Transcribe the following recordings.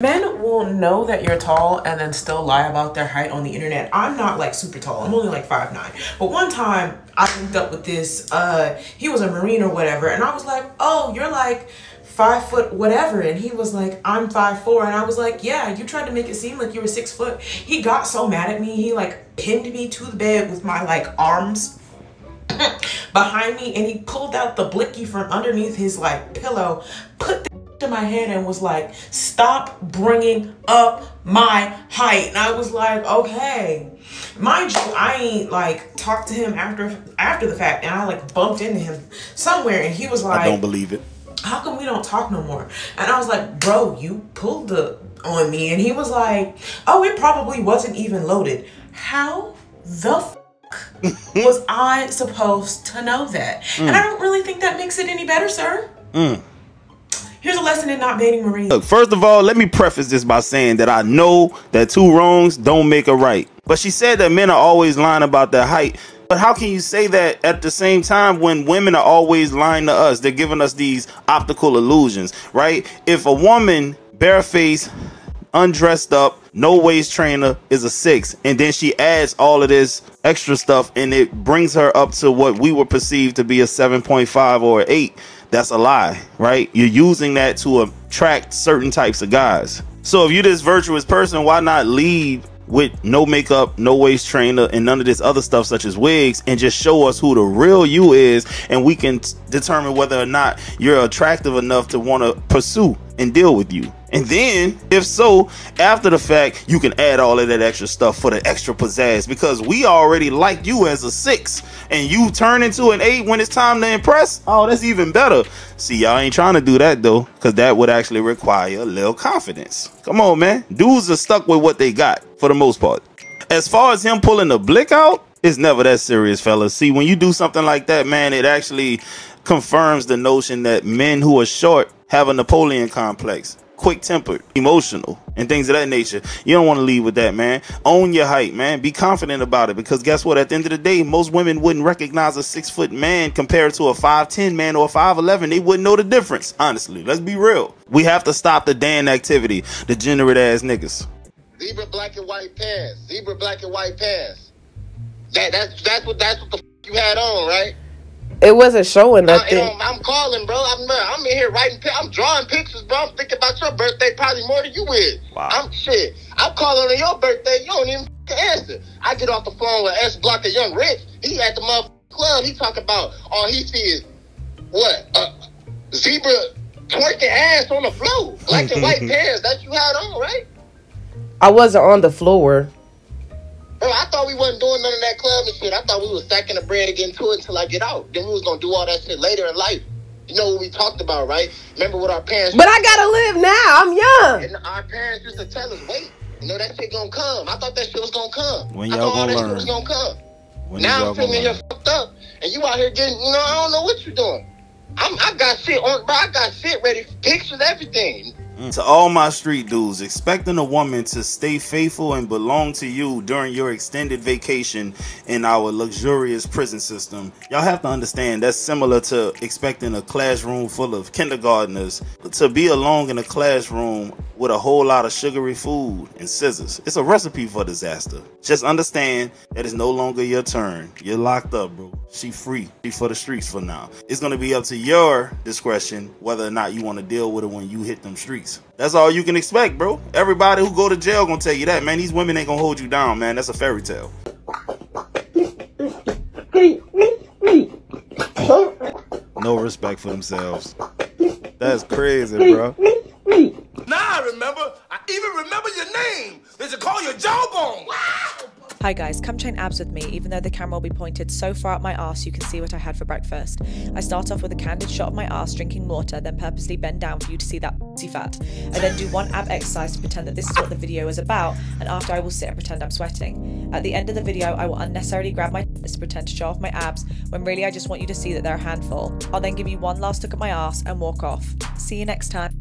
Men will know that you're tall and then still lie about their height on the internet. I'm not like super tall. I'm only like 5'9". But one time I linked up with this, he was a Marine or whatever. And I was like, oh, you're like 5 foot whatever. And he was like, I'm 5'4". And I was like, yeah, you tried to make it seem like you were 6 foot. He got so mad at me. He like pinned me to the bed with my like arms behind me. And he pulled out the blicky from underneath his like pillow, put the to my head and was like, stop bringing up my height. And I was like, okay. Mind you, I ain't like talked to him after the fact, and I like bumped into him somewhere, and he was like, I don't believe it. How come we don't talk no more? And I was like, bro, you pulled on me. And he was like, oh, it probably wasn't even loaded. How the f was I supposed to know that? And I don't really think that makes it any better, sir. Here's a lesson in not dating Marines. Look, first of all, let me preface this by saying that I know that 2 wrongs don't make a right. But she said that men are always lying about their height. But how can you say that at the same time when women are always lying to us? They're giving us these optical illusions, right? If a woman barefaced, undressed up, no waist trainer is a 6, and then she adds all of this extra stuff and it brings her up to what we would perceive to be a 7.5 or 8, that's a lie, right? You're using that to attract certain types of guys. So if you're this virtuous person, why not lead with no makeup, no waist trainer, and none of this other stuff such as wigs, and just show us who the real you is, and we can determine whether or not you're attractive enough to want to pursue and deal with you. And then, if so, after the fact, you can add all of that extra stuff for the extra pizzazz, because we already like you as a 6, and you turn into an 8 when it's time to impress. Oh, that's even better. See, y'all ain't trying to do that though, because that would actually require a little confidence. Come on, man. Dudes are stuck with what they got for the most part. As far as him pulling the blick out, it's never that serious, fellas. See, when you do something like that, man, it actually confirms the notion that men who are short have a Napoleon complex. Quick-tempered, emotional, and things of that nature. You don't want to lead with that, man. Own your height, man. Be confident about it, because guess what? At the end of the day, most women wouldn't recognize a 6-foot man compared to a 5'10" man or a 5'11". They wouldn't know the difference. Honestly, let's be real. We have to stop the damn activity. Degenerate ass niggas. Zebra black and white pants. Zebra black and white pants. That's what the f you had on, right? It wasn't showing nothing. I'm calling, bro. I'm in here writing. I'm drawing pictures, bro. I'm thinking about your birthday probably more than you is. Wow. I'm calling on your birthday. You don't even answer. I get off the phone with S Block, a young Rich. He at the motherfucking club. He talk about all he see is what zebra twerking ass on the floor, black and white pants that you had on, right? I wasn't on the floor. Bro, I thought we wasn't doing none of that club and shit. I thought we was stacking the bread and getting to it until I get out. Then we was gonna do all that shit later in life. You know what we talked about, right? Remember what our parents... But I gotta live now. I'm young. And our parents used to tell us, wait, you know that shit gonna come. I thought that shit was gonna come. When y'all gonna learn? Shit was gonna come. Now I'm sitting here fucked up, and you out here getting, I don't know what you're doing. I got shit on, bro. I got shit ready, pictures, everything. To all my street dudes, expecting a woman to stay faithful and belong to you during your extended vacation in our luxurious prison system, y'all have to understand that's similar to expecting a classroom full of kindergartners to be alone in a classroom with a whole lot of sugary food and scissors. It's a recipe for disaster. Just understand that it's no longer your turn. You're locked up, bro. She free. She for the streets for now. It's going to be up to your discretion whether or not you want to deal with it when you hit them streets. That's all you can expect, bro. Everybody who go to jail gonna tell you that, man. These women ain't gonna hold you down, man. That's a fairy tale. No respect for themselves. That's crazy, bro. Now I remember. I even remember your name. They should call you Jawbone. Hi guys, come chain abs with me, even though the camera will be pointed so far up my arse you can see what I had for breakfast. I start off with a candid shot of my arse drinking water, then purposely bend down for you to see that fat. I then do one ab exercise to pretend that this is what the video is about, and after I will sit and pretend I'm sweating. At the end of the video, I will unnecessarily grab my tits to pretend to show off my abs, when really I just want you to see that they're a handful. I'll then give you one last look at my arse and walk off. See you next time.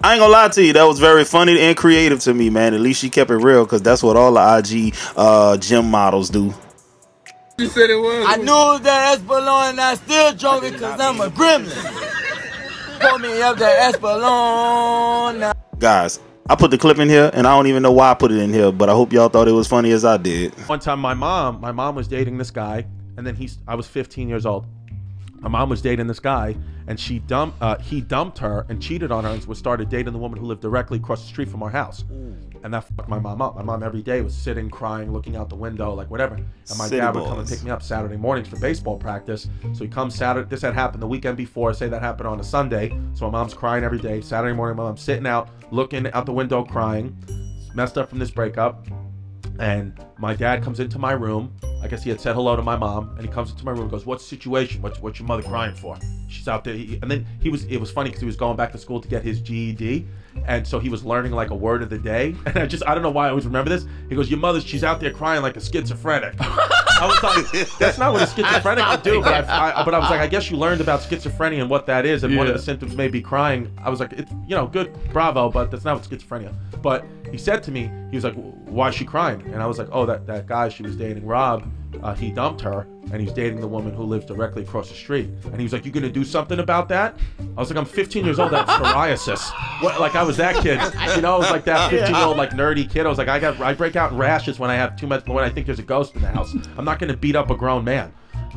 I ain't gonna lie to you, that was very funny and creative to me, man. At least she kept it real, because that's what all the IG gym models do. You said it was. I knew that Espelon and I still drunk it because I'm a gremlin. Pour me up that Espelon. Guys, I put the clip in here, and I don't even know why I put it in here, but I hope y'all thought it was funny as I did. One time, my mom was dating this guy, and then I was 15 years old. My mom was dating this guy, and he dumped her and cheated on her and started dating the woman who lived directly across the street from our house. And that fucked my mom up. My mom every day was sitting, crying, looking out the window, like whatever. And my dad would come and pick me up Saturday mornings for baseball practice. So he comes Saturday. This had happened the weekend before. Say that happened on a Sunday. So my mom's crying every day. Saturday morning, my mom's sitting out, looking out the window, crying, messed up from this breakup. And my dad comes into my room. I guess he had said hello to my mom, and he comes into my room and goes, "What's the situation? What's your mother crying for?" She's out there. And then it was funny because he was going back to school to get his GED. And so he was learning like a word of the day. And I don't know why I always remember this. He goes, she's out there crying like a schizophrenic. I was like, that's not what a schizophrenic would do. But I was like, I guess you learned about schizophrenia and what that is. And one of the symptoms may be crying. I was like, it's, good, bravo, but that's not what schizophrenia. But he said to me, he was like, why is she crying? And I was like, oh, that guy she was dating, Rob, he dumped her, and he's dating the woman who lives directly across the street. And he was like, you gonna do something about that? I was like, I'm 15 years old, that's psoriasis. What, like I was that kid, I was like that 15-year-old like nerdy kid. I was like, I break out in rashes when I have too much, when I think there's a ghost in the house. I'm not gonna beat up a grown man.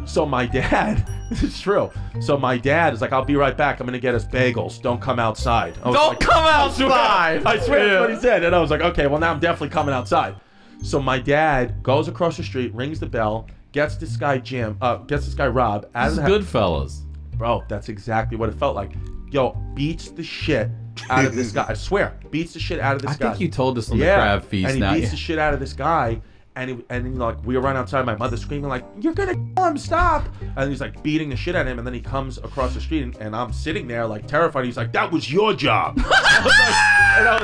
So my dad, this is true. So my dad is like, I'll be right back. I'm gonna get us bagels. Don't come outside. Don't come outside. I swear that's what he said. And I was like, okay, well now I'm definitely coming outside. So my dad goes across the street, rings the bell, gets this guy Rob out of the house. Goodfellas. Bro, that's exactly what it felt like. Yo, beats the shit out of this guy. I swear, beats the shit out of this guy. I think you told us on the crab feast. And he beats the shit out of this guy. And like we were right outside, my mother screaming like, "You're gonna kill him! Stop!" And he's like beating the shit out of him. And then he comes across the street, and I'm sitting there like terrified. He's like, "That was your job." I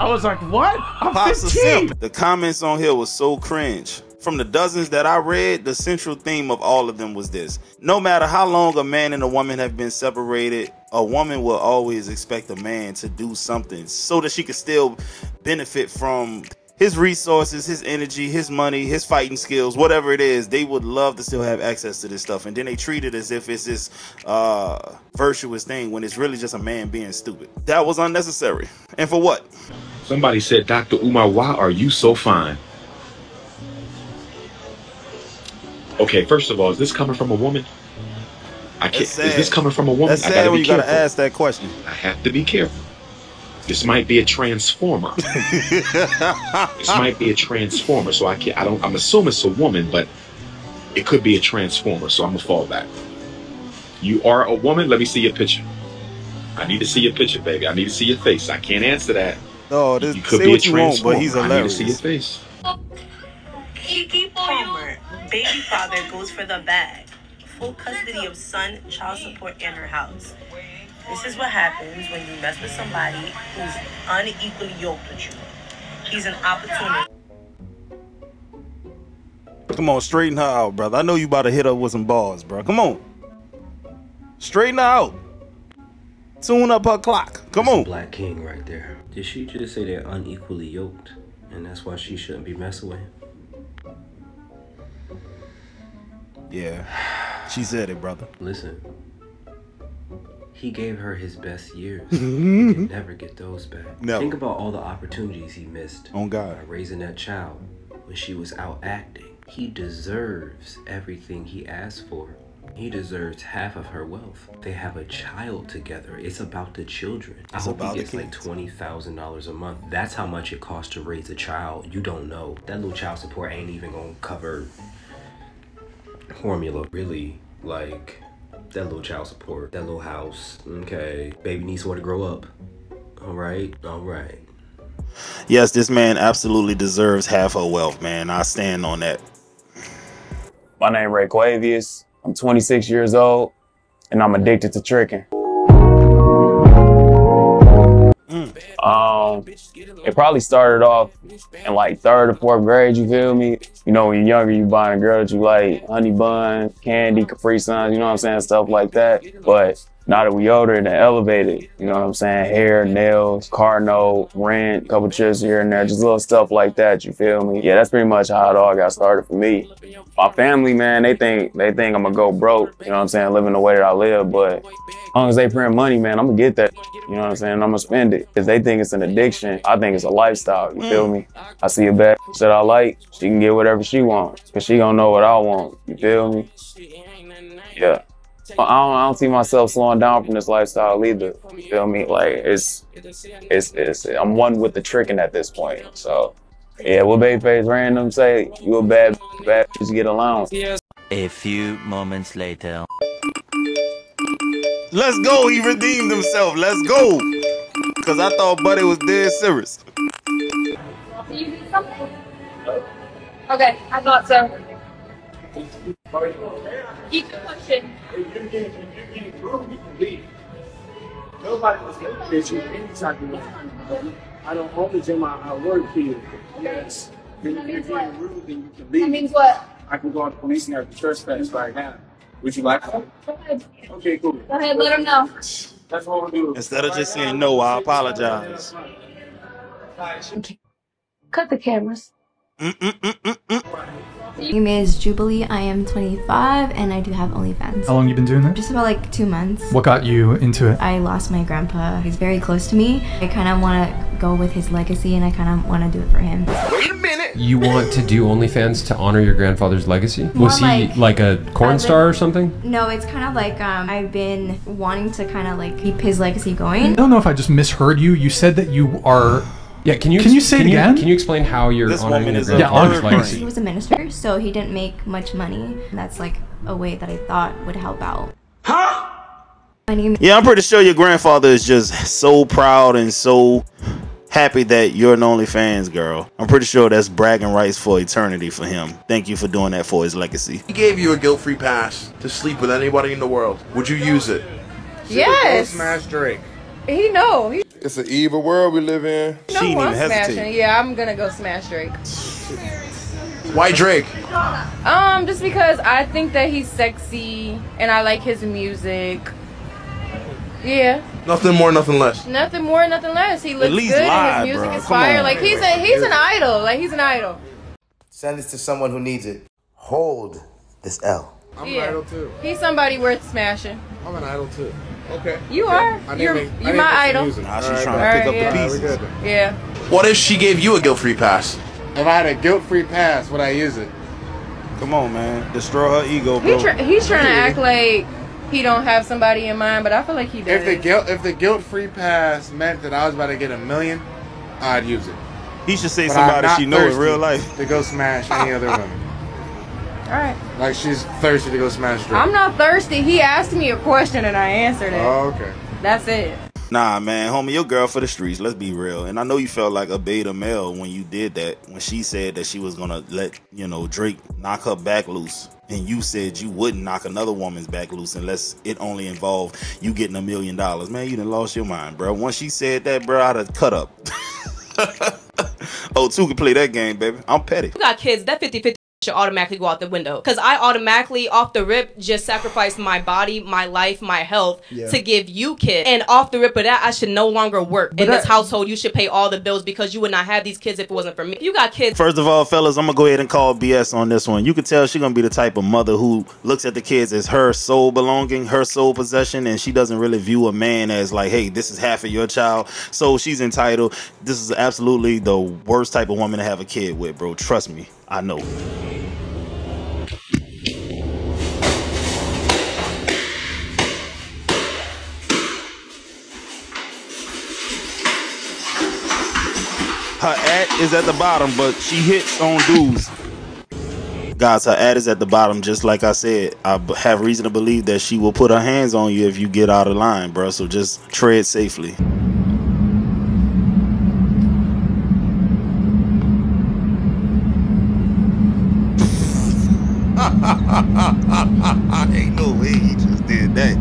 was like, "What?" I'm 15. The comments on here was so cringe. From the dozens that I read, the central theme of all of them was this: no matter how long a man and a woman have been separated, a woman will always expect a man to do something so that she could still benefit from his resources, his energy, his money, his fighting skills, whatever it is. They would love to still have access to this stuff, and then they treat it as if it's this virtuous thing when it's really just a man being stupid. That was unnecessary. And for what? Somebody said, "Dr. Umar, why are you so fine?" Okay, first of all, is this coming from a woman? I can't. Is this coming from a woman? That's sad when you gotta ask that question. I have to be careful. This might be a transformer. This might be a transformer. So I can't. I'm assuming it's a woman, but it could be a transformer. So I'm gonna fall back. You are a woman. Let me see your picture. I need to see your picture, baby. I need to see your face. I can't answer that. No, this, you could be a transformer. But he's hilarious. I need to see your face. Kiki Palmer, baby father goes for the bag. Full custody of son, child support, and her house. This is what happens when you mess with somebody who's unequally yoked with you. He's an opportunity. Come on, straighten her out, brother. I know you about to hit her with some balls, bro. Come on. Straighten her out. Tune up her clock. Come on. Black king right there. Did she just say they're unequally yoked, and that's why she shouldn't be messing with him? Yeah, she said it, brother. Listen, he gave her his best years. He can never get those back. Never. Think about all the opportunities he missed. On God. By raising that child when she was out acting. He deserves everything he asked for. He deserves half of her wealth. They have a child together. It's about the children. I hope he gets like $20,000 a month. That's how much it costs to raise a child. You don't know. That little child support ain't even gonna cover formula, really. Like that little child support, that little house. Okay, baby needs somewhere to grow up. All right. Yes, this man absolutely deserves half her wealth, man. I stand on that. My name is Ray Quavius. I'm 26 years old, and I'm addicted to tricking. It probably started off in like 3rd or 4th grade, you feel me? You know, when you're younger, you buying a girl that you like, honey bun, candy, Capri Suns, you know what I'm saying, stuff like that. But Now that we older and elevated, you know what I'm saying? Hair, nails, car note, rent, couple trips here and there, just little stuff like that, you feel me? Yeah, that's pretty much how it all got started for me. My family, man, they think I'm gonna go broke, you know what I'm saying, living the way that I live, but as long as they print money, man, I'm gonna get that, you know what I'm saying, I'm gonna spend it. If they think it's an addiction, I think it's a lifestyle, you feel me? I see a bad that I like, she can get whatever she wants, cause she gonna know what I want, you feel me? Yeah. I don't see myself slowing down from this lifestyle either. You feel me? Like I'm one with the tricking at this point. So yeah, what Babyface Random say? You a bad just get allowance. A few moments later. Let's go. He redeemed himself. Let's go. Cause I thought Buddy was dead serious. You need something? Okay, I thought so. Keep pushing. Nobody was looking at you anytime. I don't own the gym. I work here. Yes. If you're being rude, then you can leave. That means what? I can go on the police and have the trespass right now. Would you like that? Go ahead. Okay, cool. Go ahead, let him know. That's what we'll do. Instead of just saying no, I apologize. Cut the cameras. My name is Jubilee. I am 25 and I do have OnlyFans. How long you been doing that? Just about like 2 months. What got you into it? I lost my grandpa. He's very close to me. I kind of want to go with his legacy and I kind of want to do it for him. Wait a minute! You want to do OnlyFans to honor your grandfather's legacy? More Was he like a porn star or something? No, it's kind of like I've been wanting to kind of like keep his legacy going. I don't know if I just misheard you. You said that you are... Yeah, can you say it again? Can you explain how you're honoring your grandfather's legacy? He was a minister, so he didn't make much money. That's like a way that I thought would help out. Huh? Yeah, I'm pretty sure your grandfather is just so proud and so happy that you're an OnlyFans girl. I'm pretty sure that's bragging rights for eternity for him. Thank you for doing that for his legacy. He gave you a guilt-free pass to sleep with anybody in the world. Would you use it? Yes. Smash Drake. He know. It's an evil world we live in. She didn't even hesitate. Yeah, I'm gonna go smash Drake. Why Drake? Just because I think that he's sexy and I like his music. Yeah. Nothing more, nothing less. Nothing more, nothing less. He looks good and his music is fire. Like he's an idol. Like he's an idol. Send this to someone who needs it. Hold this L. I'm an idol too. He's somebody worth smashing. I'm an idol too. Okay. You are. You're my idol. Nah, she's trying to pick up the pieces. Yeah. What if she gave you a guilt-free pass? If I had a guilt-free pass, would I use it? Come on, man. Destroy her ego, bro. He's trying to act like he don't have somebody in mind, but I feel like he does. If the guilt-free pass meant that I was about to get $1 million, I'd use it. He should say somebody she know in real life to go smash any other women. Alright. Like she's thirsty to go smash Drake. I'm not thirsty. He asked me a question and I answered it. Oh, okay. That's it. Nah, man, homie, your girl for the streets. Let's be real. And I know you felt like a beta male when you did that. When she said that she was gonna let, Drake knock her back loose. And you said you wouldn't knock another woman's back loose unless it only involved you getting $1 million. Man, you done lost your mind, bro. Once she said that, bro, I'd have cut up. Oh, two can play that game, baby. I'm petty. You got kids, that 50-50 should automatically go out the window. Because I automatically, off the rip, just sacrificed my body, my life, my health to give you kids. And off the rip of that, I should no longer work in this household. You should pay all the bills because you would not have these kids if it wasn't for me. If you got kids. First of all, fellas, I'm going to go ahead and call BS on this one. You can tell she's going to be the type of mother who looks at the kids as her sole belonging, her sole possession, and she doesn't really view a man as like, hey, this is half of your child, so she's entitled. This is absolutely the worst type of woman to have a kid with, bro. Trust me. I know. Her ad is at the bottom, but she hits on dudes. Guys, her ad is at the bottom, just like I said. I have reason to believe that she will put her hands on you if you get out of line, bro. So just tread safely. Ain't no way he just did that.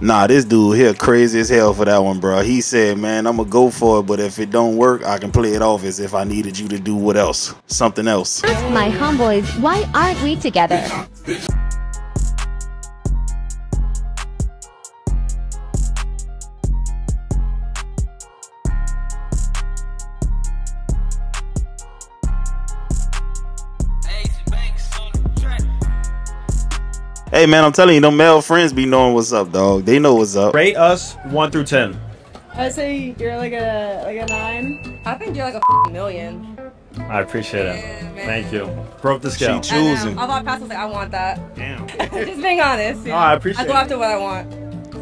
Nah, this dude here crazy as hell for that one, bro. He said, man, I'm gonna go for it, but if it don't work, I can play it off as if I needed you to do what else? Something else. Ask my homeboys, why aren't we together? Hey man, I'm telling you, them male friends be knowing what's up, dog. They know what's up. Rate us 1 through 10. I'd say you're like a 9. I think you're like a million. I appreciate it. Thank you. Broke the scale. She choosing. I thought Pastor was like, I want that. Damn. Just being honest. Oh, I appreciate I go after what I want.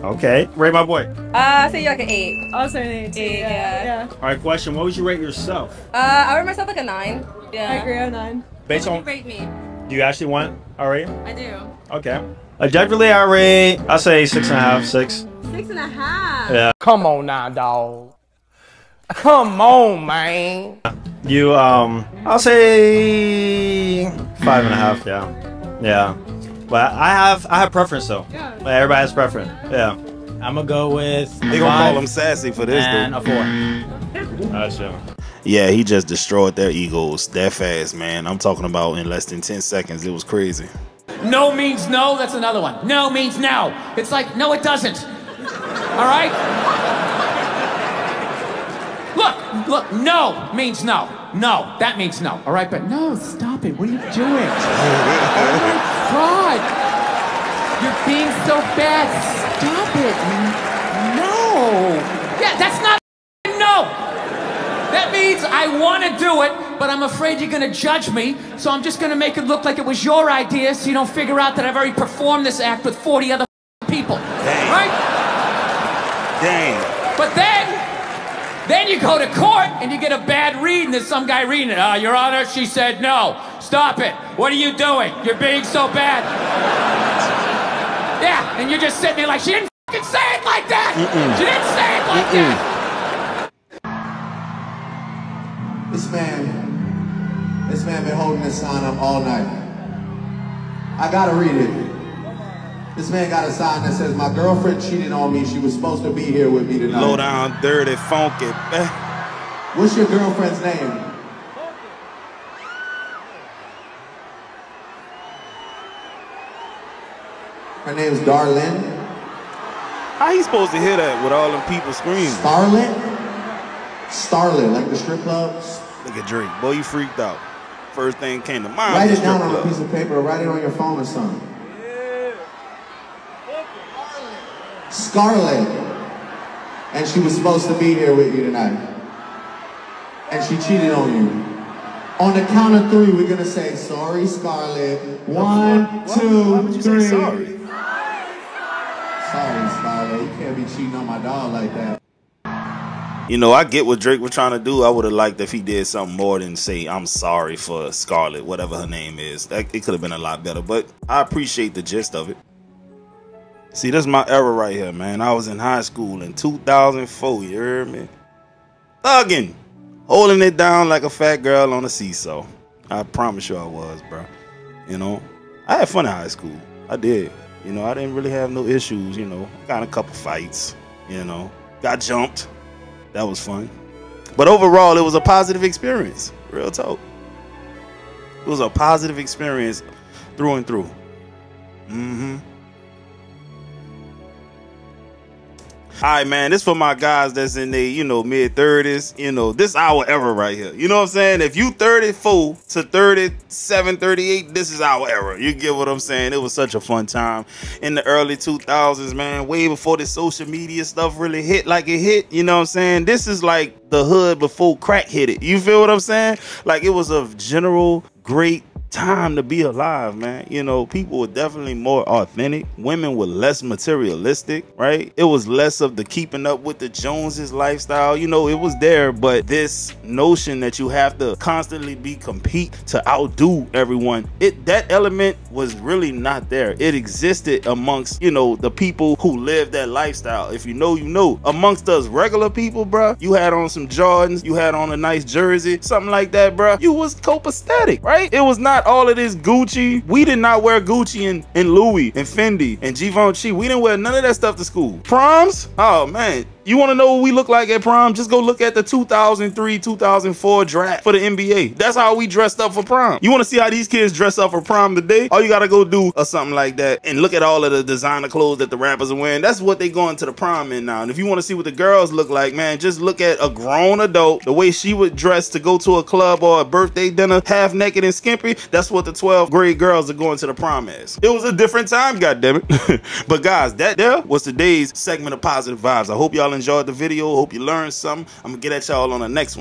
Okay. Rate my boy. I say you're like an 8. I'll say an 8. Yeah. All right, question. What would you rate yourself? I rate myself like a 9. Yeah. I agree, a 9. Based What on... do you rate me? Do you actually want a rating? I do. Okay. Objectively, I rate... I'll say 6.5, 6. 6.5. Yeah. Come on now, dog. Come on, man. You, I'll say 5.5, yeah. Yeah. But I have preference, though. Yeah. Like, everybody has preference. Yeah. I'm gonna go with... They gonna call him sassy for this, and dude. a 4. Gotcha. Yeah, he just destroyed their egos that fast, man. I'm talking about in less than 10 seconds. It was crazy. No means no, that's another one. No means no. It's like, no, it doesn't. All right? Look, no means no. No, that means no. All right, but no, stop it. What are you doing? Oh my God. You're being so bad. Stop it. No. Yeah, that's not no. That means I want to do it, but I'm afraid you're going to judge me, so I'm just going to make it look like it was your idea so you don't figure out that I've already performed this act with 40 other people. Dang. Right? Dang. But then you go to court and you get a bad read and there's some guy reading it. Your Honor, she said no. Stop it. What are you doing? You're being so bad. Yeah, and you're just sitting there like, she didn't fucking say it like that. She didn't say it like that. This man been holding this sign up all night. I gotta read it. This man got a sign that says, my girlfriend cheated on me. She was supposed to be here with me tonight. Low down, dirty, funky. What's your girlfriend's name? Her name's Darlene. How he supposed to hear that with all them people screaming? Starlet, like the strip clubs. Look at Drake. Boy, you freaked out. First thing came to mind. Write it down on a piece of paper or write it on your phone or something. Scarlett. And she was supposed to be here with you tonight. And she cheated on you. On the count of 3, we're gonna say, sorry, Scarlett. 1, 2, 3. Sorry, Scarlett. You can't be cheating on my dog like that. You know, I get what Drake was trying to do. I would have liked if he did something more than say, I'm sorry for Scarlett, whatever her name is. It could have been a lot better, but I appreciate the gist of it. See, this is my era right here, man. I was in high school in 2004, you heard me? Thugging, holding it down like a fat girl on a seesaw. I promise you I was, bro. You know, I had fun in high school. I did. You know, I didn't really have no issues, you know. Got in a couple fights, you know. Got jumped. That was fun. But overall, it was a positive experience. Real talk. It was a positive experience through and through. All right, man, this for my guys that's in their, you know, mid-30s. You know, this our era right here. You know what I'm saying? If you 34 to 37, 38, this is our era. You get what I'm saying? It was such a fun time in the early 2000s, man. Way before the social media stuff really hit like it hit. You know what I'm saying? This is like the hood before crack hit it. You feel what I'm saying? Like, it was a general great time to be alive, man. You know, people were definitely more authentic. Women were less materialistic, right? It was less of the keeping up with the Joneses lifestyle. You know, it was there, but this notion that you have to constantly compete to outdo everyone, that element was really not there. It existed amongst, you know, the people who lived that lifestyle. If you know, you know. Amongst us regular people, bruh, you had on some Jordans, you had on a nice jersey, something like that, bruh. You was copacetic, right? It was not all of this Gucci. We did not wear Gucci and Louis and Fendi and Givenchy. We didn't wear none of that stuff to school. Proms? Oh man, You want to know what we look like at prom? Just go look at the 2003, 2004 draft for the NBA. That's how we dressed up for prom. You want to see how these kids dress up for prom today? All you got to go do or something like that and look at all of the designer clothes that the rappers are wearing. That's what they going to the prom in now. And if you want to see what the girls look like, man, just look at a grown adult, the way she would dress to go to a club or a birthday dinner, half naked and skimpy. That's what the 12th grade girls are going to the prom as. It was a different time, goddammit. But guys, that there was today's segment of Positive Vibes. I hope y'all enjoyed the video. Hope you learned something. I'm gonna get at y'all on the next one.